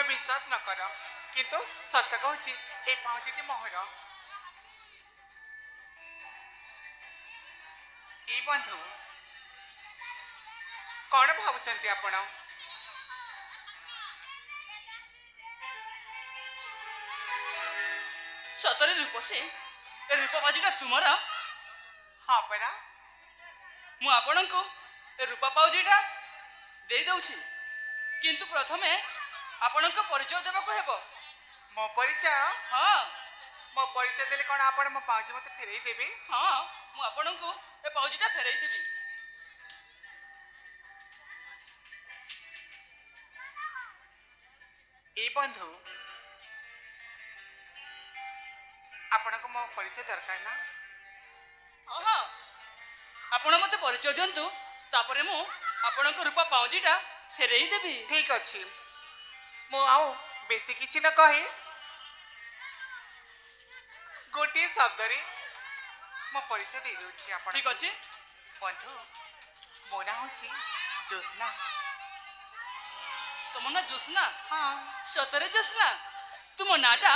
विश्वास न कर किंतु सत कहूँ ए पाउंजिटी मोहर ए बंधु कौन भावुंट आपण सतरे रूपसी ए रूपबाजीटा तुमर हाँ परा मु आपण को ए रूपा पाउजीटा दे दउछि किंतु प्रथमे आपण को परिचय देबाको हेबो मो परिचय हाँ मो परिचय देले कौन आपण मो पाउजी मते फेरई देबे हाँ मु आपण को ए पाउजीटा फेरई देबी ए बंधु आपण को मो परिचय दरकार ना हाँ हाँ आपण मते परिचय दियंतु तापरे मु आपण को रूपा पाउजीटा फेरई देबी ठीक अछि मो आउ बेसी किछि न कहे गोटे शब्द रे मो परिचय दे दउछि आपण ठीक अछि बंधु मो ना होछि जोस्ना तुम ना जोस्ना हाँ सतरे जोस्ना तुम नाटा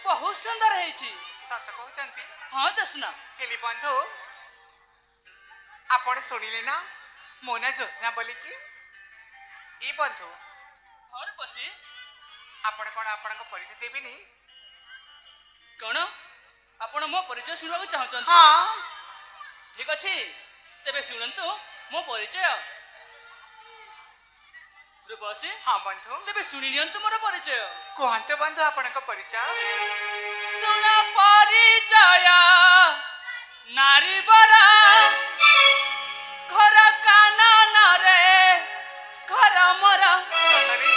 बहुत सुंदर है सत कहउचंती हाँ जोस्ना हेली बंधु आपण सुनिले ना मो ना जोस्ना बोली कि ए बंधु और बसी आपण कोन आपण को परिचय देबिनी कौन आपण मो परिचय सुनवा चाहछन हाँ ठीक अछि तेबे सुनंतु मो परिचय रूपसी हाँ बंधु तेबे सुनि नियंतु मोर परिचय कहंते बंधु आपण को परिचय सुन परिचय नारी बरा घर कानन रे घर मोर सतरे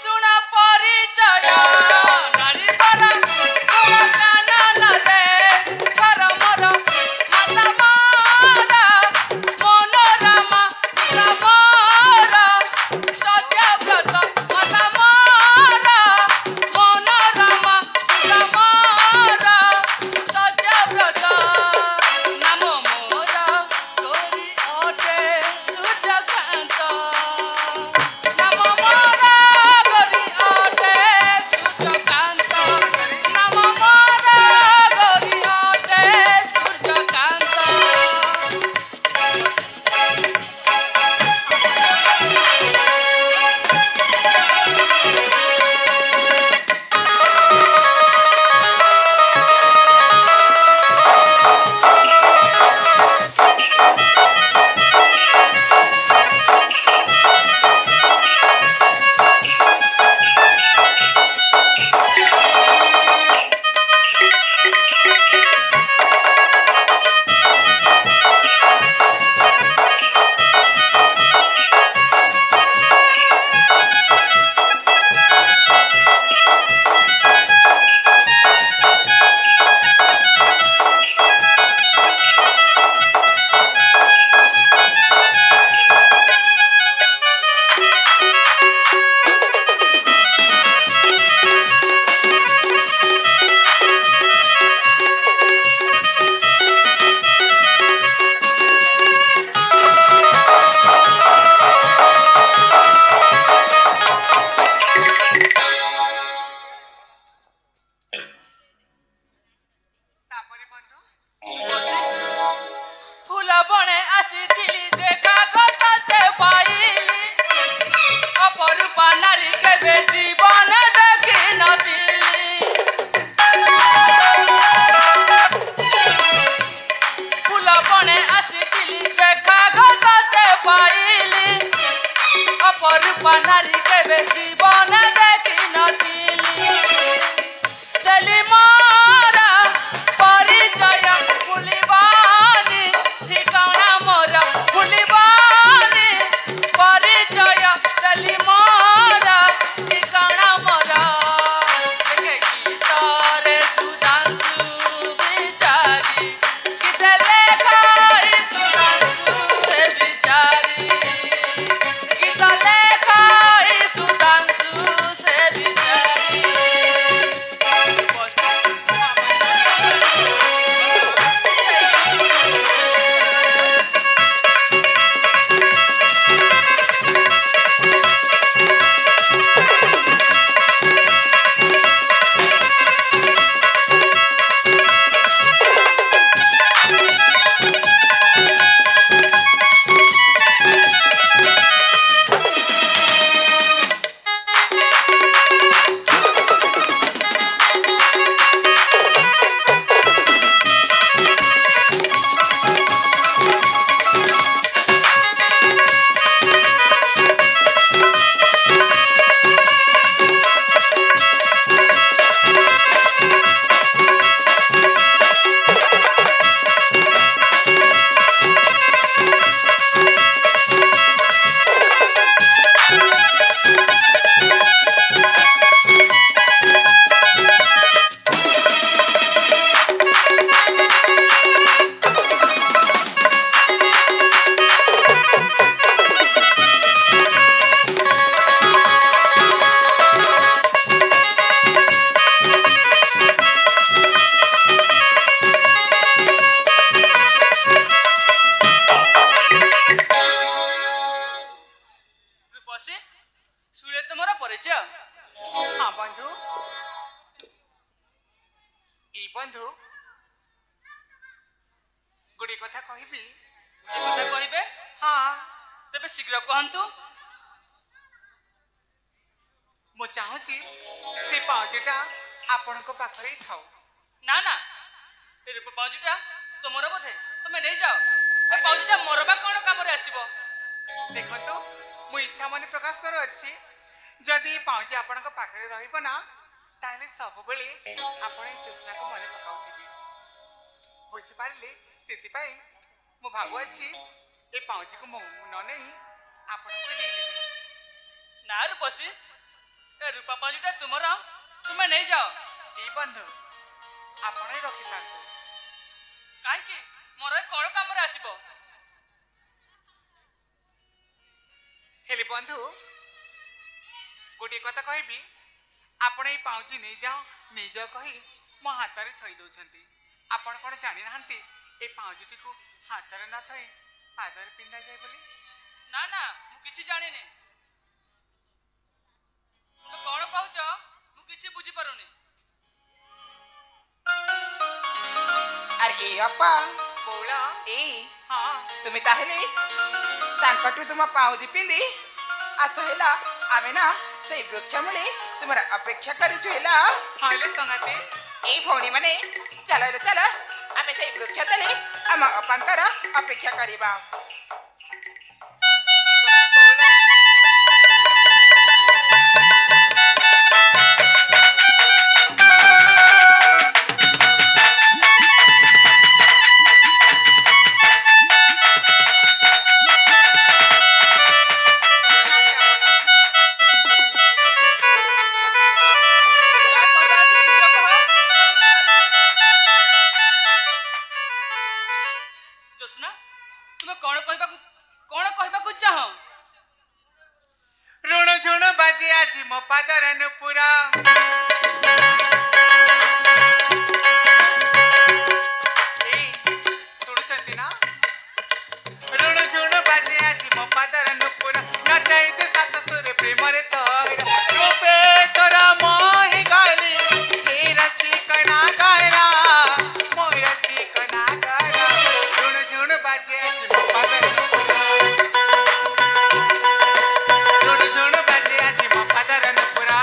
सुन परिचय नारी बरा घर कानन रे घर मोर माता मोर मनोरमा रामरा सत्यव्रत माता मोर मनोरमा रामरा सत्यव्रत नाम मोर तोरी अटे सूर्यकांत नाम मोर ভাবিছ हाँ बंधु ई बंधु गोटे कथा कहबी ଏ କଥା କହିବେ हाँ ତେବେ ଶୀଘ୍ର କହନ୍ତୁ। मु चाहूची से पाउजीटा आपणक पाखरे थाउ ନା ନା ଏ ରୂପ ପାଉଁଜିଟା ତୁମର ବୋଧେ ତମେ ନେଇଯାଅ। ଏ ପାଉଁଜିଟା ମୋର ବା କ'ଣ କାମରେ ଆସିବ? देखंतु मु इच्छा मन प्रकाश कर अछि जदि पाउजी आपणक पाखरे रहिबो ना ताले सब बेले आपण ए चेष्टा को मन पकाउथिबे बुझि पारले सेति पाई मु भागु अछि ए पाउजी को मु न नहीं आपणक दे देबे। ନା ରୂପସୀ ଏ ରୂପା ପାଉଁଜିଟା ତୁମର ତୁମେ ନେଇଯାଅ। ई बंधु आपण रखि थांतु କାହିଁକି ମୋର ଏ କ'ଣ କାମରେ ଆସିବ? हेले बंधु गोटे कथा कहबी आपण ए पाउजी नै जाओ कही मो हाथ रे थई दउछंती आपण कोन जानि नाहंती ए पाउजीटी को हाथ रे न थई पाद रे पिंदा जाय बोली। ନା ନା ମୁଁ କିଛି ଜାଣିନି। ତୁମେ କ'ଣ କହୁଛ ମୁଁ କିଛି ବୁଝିପାରୁନି। अरे ए अप्पा बोला ए हाँ तुम ताहले तांकटू तुम पाउजी पिंदी आस हेला आमे ना से वृक्ष मूले तुमर अपेक्षा करिछु हेला। हाले संगाते ए भौणी माने चलो रे चलो आमे से वृक्ष तले हम अपनकर अपेक्षा करिबा। ठीक अछि बोला ଯାହା କହିବାର ଅଛି ଶୀଘ୍ର କହ। ଜ୍ୟୋତ୍ସ୍ନା ତୁମେ କ'ଣ କହିବାକୁ ଚାହ? ऋण झुण बाजे आज मो पादर नुपुरा ए सुनछंती ना ऋण झुण बाजे आज मो पादर नुपुरा न चाहते तात तोर प्रेम रे तोर रूपे तोरा मोहि गाली हे रसी कना गारा मोहि रसी कना गारा ऋण झुण बाजे आज मो पादर नुपुरा झुण झुण बाजे आज मो पादर नुपुरा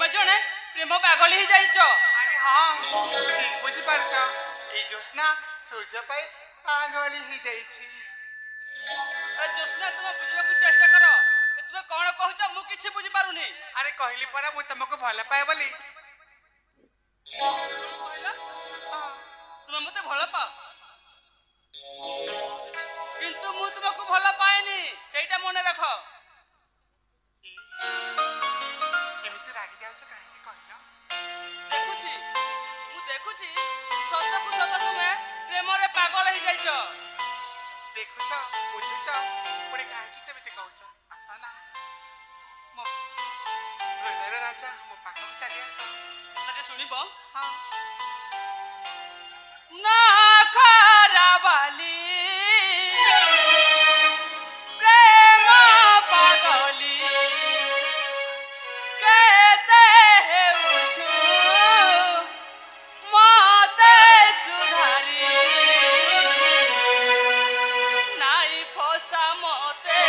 ତୁମେ ଜଣେ ପ୍ରେମ ପାଗଳ ହେଇଯାଇଛ। ଆରେ ହଁ ଠିକ ବୁଝିପାରୁଛ। ଏଇ ଜ୍ୟୋତ୍ସ୍ନା ସୂର୍ଯ୍ୟ ପାଇଁ ପାଗଳି ହେଇଯାଇଛି। ଜ୍ୟୋତ୍ସ୍ନା ତୁମେ ବୁଝିବାକୁ ଚେଷ୍ଟା କର। ତୁମେ କଣ କହୁଛ ମୁଁ କିଛି ବୁଝିପାରୁନି। ଆରେ କହିଲି ପରା ମୁଁ ତମକୁ ଭଲ ପାଏ ବୋଲି। ତୁମେ ମତେ ଭଲ ପାଅ କିନ୍ତୁ ମୁଁ ତୁମକୁ ଭଲ ପାଏନି, ସେଇଟା ମନେ ରଖ। ଏମିତି ରାଗି ଯାଉଛ କାହିଁକି କହିଲ? ମୁଁ ଦେଖୁଛି ସତକୁ ସତ ତୁମେ ପ୍ରେମରେ ପାଗଳ ହେଇଯାଇଛ। ଦେଖୁଛ ବୁଝୁଛ ପୁଣି କାହିଁକି ସେମିତି କହୁଛ? ଆସ ନା ମୋ ହୃଦୟର ରାଜା, ମୋ ପାଖକୁ ଚାଲି ଆସ। ମତେ ଶୁଣିବ? ହଁ। ନା ଖରାବାଲି ପ୍ରେମ ପାଗଲି କେତେ ହେଉଛୁ ମତେ ସୁଧାରି ନାଇ ଫସା ମତେ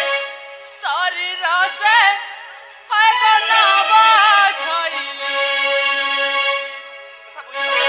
ତରି ରସେ ନବ ଛଇଲି। କଥା ବୁଝିଲ?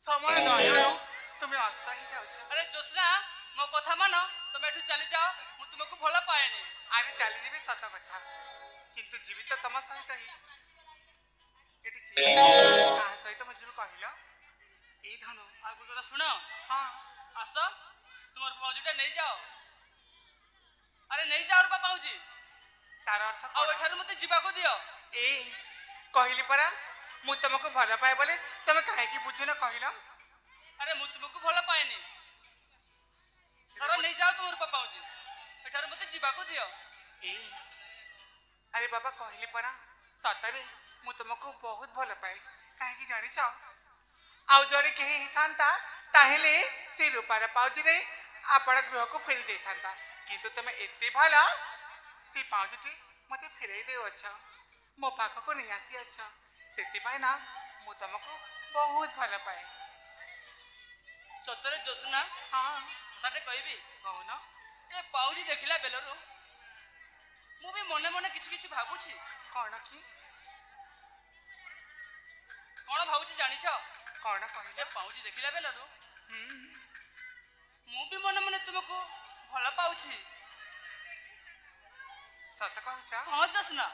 ସମୟ ନହେଉ ତୁମେ ଅସ୍ତ ହିଁ ଯାଉଛ। ଆରେ ଜୋସ୍ନା ମୋ କଥା ମାନ, ତମେ ଏଠୁ ଚାଲି ଯାଅ, ମୁଁ ତୁମକୁ ଭଲ ପାଏନି। ଆରେ ଚାଲିଯିବି ସତ କଥା, କିନ୍ତୁ ଯିବି ତ ତମ ସହିତ ହିଁ। ଏଠି କାହା ସହିତ ମୁଁ ଯିବି କହିଲ? ଏଇ ଧନୁ। ଆଉ ଗୋଟେ କଥା ଶୁଣ, ହଁ ଆସ ତୁମ ରୂପା ପାଉଜିଟା ନେଇଯାଅ। ଆରେ ନେଇଯାଅ ରୂପା ପାଉଜି, ତାର ଅର୍ଥ ଆଉ କଣ? ଏଠାରୁ ମତେ ଯିବାକୁ ଦିଅ। ଏଇ କହିଲି ପରା ମୁଁ ତମକୁ ଭଲ ପାଏ ବୋଲି, ତମେ କାହିଁକି ବୁଝୁନ କହିଲ? ଆରେ ମୁଁ ତୁମକୁ ଭଲ ପାଏନି। ଧର ନେଇଯାଅ ତୁମ ରୂପା ପାଉଜି, ଏଠାରୁ ମତେ ଯିବାକୁ ଦିଅ। ଏଇ ଆରେ ବାବା କହିଲି ପରା, ସତରେ ମୁଁ ତମକୁ ବହୁତ ଭଲ ପାଏ। କାହିଁକି ଜାଣିଛ? ଆଉ ଜଣେ କେହି ହେଇଥାନ୍ତା ତାହେଲେ ସେ ରୂପାର ପାଉଜିରେ ଆପଣ ଗୃହକୁ ଫେରି ଦେଇଥାନ୍ତା, କିନ୍ତୁ ତମେ ଏତେ ଭଲ, ସେ ପାଉଜିଟି ମତେ ଫେରାଇ ଦେଉଅଛ, ମୋ ପାଖକୁ ନେଇ ଆସିଅଛ। ସେଥିପାଇଁ ନା ମୁଁ ତମକୁ ବହୁତ ଭଲ ପାଏ। ସତରେ ଜୋସ୍ନା, ହଁ କଥାଟେ କହିବି? କହୁନ। ଏ ପାଉଜି ଦେଖିଲା ବେଲରୁ ମୁଁ ବି ମନେ ମନେ କିଛି କିଛି ଭାବୁଛି। କଣ କି? କଣ ଭାବୁଛି ଜାଣିଛ? କଣ ଏ କହିଲ? ପାଉଜି ଦେଖିଲା ବେଲରୁ ହୁଁ ମୁଁ ବି ମନେ ମନେ ତୁମକୁ ଭଲ ପାଉଛି। ସତ କହୁଛ? ହଁ ଜୋସ୍ନା।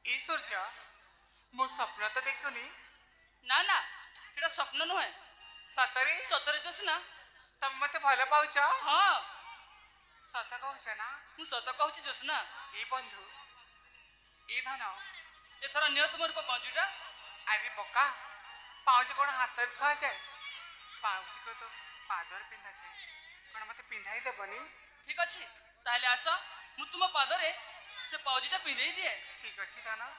ଏ ସୂର୍ଯ୍ୟ, ମୁଁ ସ୍ୱପ୍ନ ତ ଦେଖୁନି। ନା ନା, ସେଟା ସ୍ୱପ୍ନ ନୁହେଁ, ସତରେ ସତରେ ଜୋସ୍ନା। ତମେ ମତେ ଭଲ ପାଉଛ? ହଁ, ସତ କହୁଛ ନା? ମୁଁ ସତ କହୁଛି ଜୋସ୍ନା। ଏ ବନ୍ଧୁ, ଏ ଧନ। ଏଥର ନିଅ ତୁମ ରୂପା ପାଉଜିଟା। ଆରେ ବୋକା, ପାଉଜି କଣ ହାତରେ ଥୁଆଯାଏ? ପାଉଜିକୁ ତ ପାଦରେ ପିନ୍ଧାଯାଏ। କଣ ମତେ ପିନ୍ଧାଇ ଦେବନି? ଠିକ ଅଛି, ତାହେଲେ ଆସ ମୁଁ ତୁମ ପାଦରେ ସେ ପାଉଜିଟା ପିନ୍ଧେଇ ଦିଏ। ଠିକ ଅଛି ଧନ।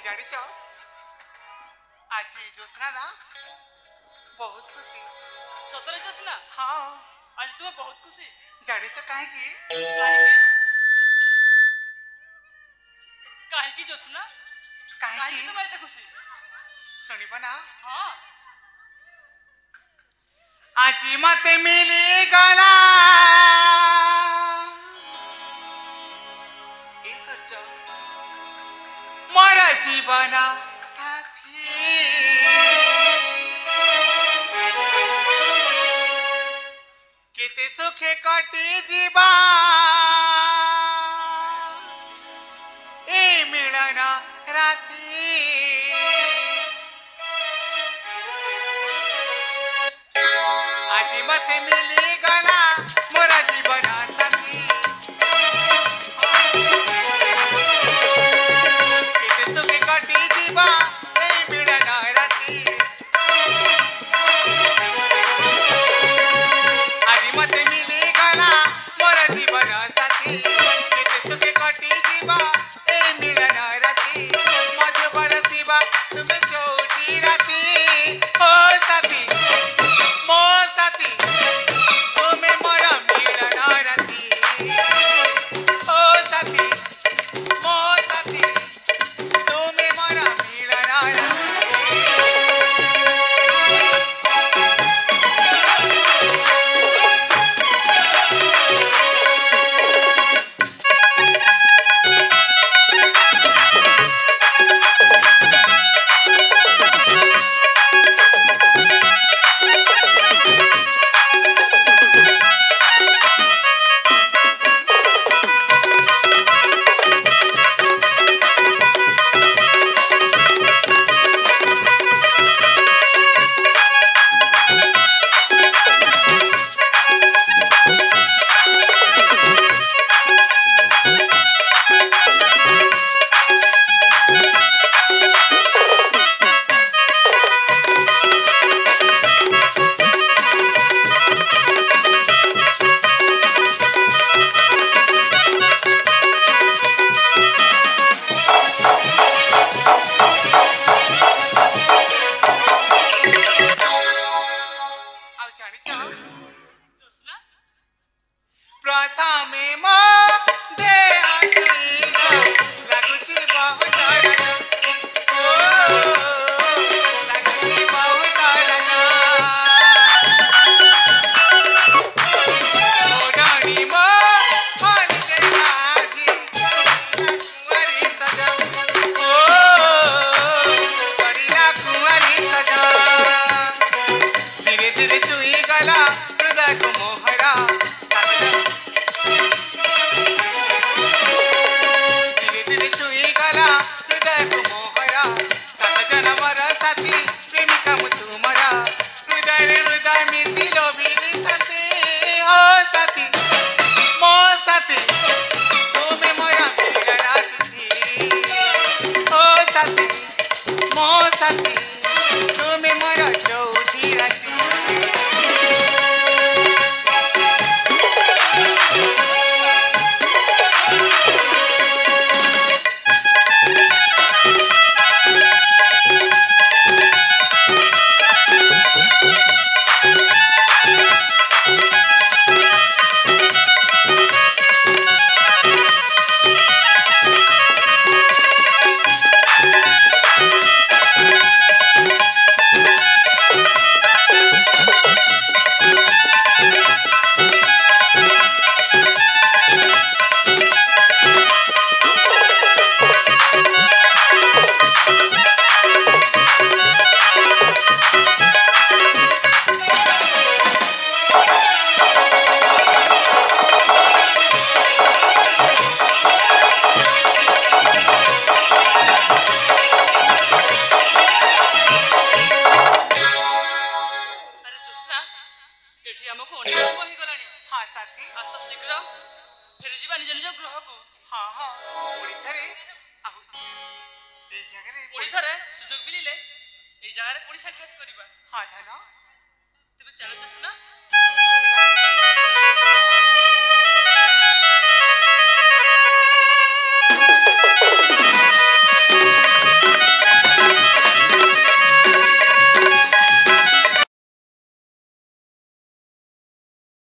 ଜାଣିଛ ଆଜି ଜ୍ୟୋତ୍ସ୍ନା ନା ବହୁତ ଖୁସି। ସତରେ ଜୋସ୍ନା ହଁ ଆଜି ତୁମେ ବହୁତ ଖୁସି। ଜାଣିଛ କାହିଁକି? କାହିଁକି କାହିଁକି ଜୋସ୍ନା କାହିଁକି କାହିଁକି ତୁମେ ଏତେ ଖୁସି? ଶୁଣିବ ନା? ହଁ ଆଜି ମତେ ମିଳିଗଲା ଏ ସୂର୍ଯ୍ୟ ମୋର ଜୀବନ ସାଥୀ। କେତେ ସୁଖେ କଟି ଯିବା ଏ ମିଳନ ରାତି। ଆଜି ମତେ ମିଳିଗଲା ମୋର ଜୀବନ ସାଥୀ। କେତେ ସୁଖେ କଟି ଯିବା ଏଇ ମିଳନ ରାତି। ଆଜି ମତେ ମିଳିଗଲା ମୋର ଜୀବନ ସାଥୀ। କେତେ ସୁଖେ କଟି ଯିବା ଏଇ ମିଳନ ରାତି। ମଧୁ ବରସିବା ତୁମେ ଚଉଠି ରାତି। ଓ ସାଥୀ ମୋ ସାଥୀ ତୁମେ ମୋର ମିଳନ ରାତି। ଓ ସାଥୀ ମୋ ସାଥୀ ତୁମେ ମୋର ମିଳନ ରାତି। ଆଉ ଜାଣିଛ ଜୋସ୍ନା ପ୍ରଥମେ ମୋ ଦେହ ଛୁଇଁଲା ଲାଗୁଛି ବହୁତ ରଜ। ଓ ଲାଗୁଛି ବହୁତ ରଜ। ଓଢ଼ଣୀ ମୋ ମନିକେ ଆଜି କୁଆରୀ ସଜ। ଓ କରିଲା କୁଆରୀ ସଜ। ଧୀରେ ଧୀରେ ଚୁଇଁ ଗଲା ହୃଦୟକୁ ମୋହରା। ଧୀରେ ଧୀରେ ଚୁଇଁ ଗଲା ହୃଦୟକୁ ମୋହରା। ସାତ ଜନମର ସାଥୀ ପ୍ରେମିକା ମୁଁ ତୁମର। ହୃଦୟରେ ହୃଦୟ ମିଶି ଲୋଭିଲି ସାଥୀ। ଓ ସାଥୀ ମୋ ସାଥୀ ତୁମେ ମୋର ମିଳନ ତିଥି। ଓ ସାଥୀ ମୋ ସାଥୀ ତୁମେ ମୋର ଚଉଠି ରାତି। ଆରେ ଜୋସ୍ନା ଏଠି ଆମକୁ ଅନେକ ସମୟ ହେଇଗଲାଣି। ହଁ ସାଥୀ ଆସ ଶୀଘ୍ର ଫେରିଯିବା ନିଜ ନିଜ ଗୃହକୁ। ହଁ ହଁ ପୁଣି ଥରେ ଆଉ ଏଇ ଜାଗାରେ ପୁଣି ଥରେ ସୁଯୋଗ ମିଳିଲେ ଏଇ ଜାଗାରେ ପୁଣି ସାକ୍ଷାତ କରିବା। ହଁ ଧନ ତେବେ ଚାଲ ଜୋସ୍ନା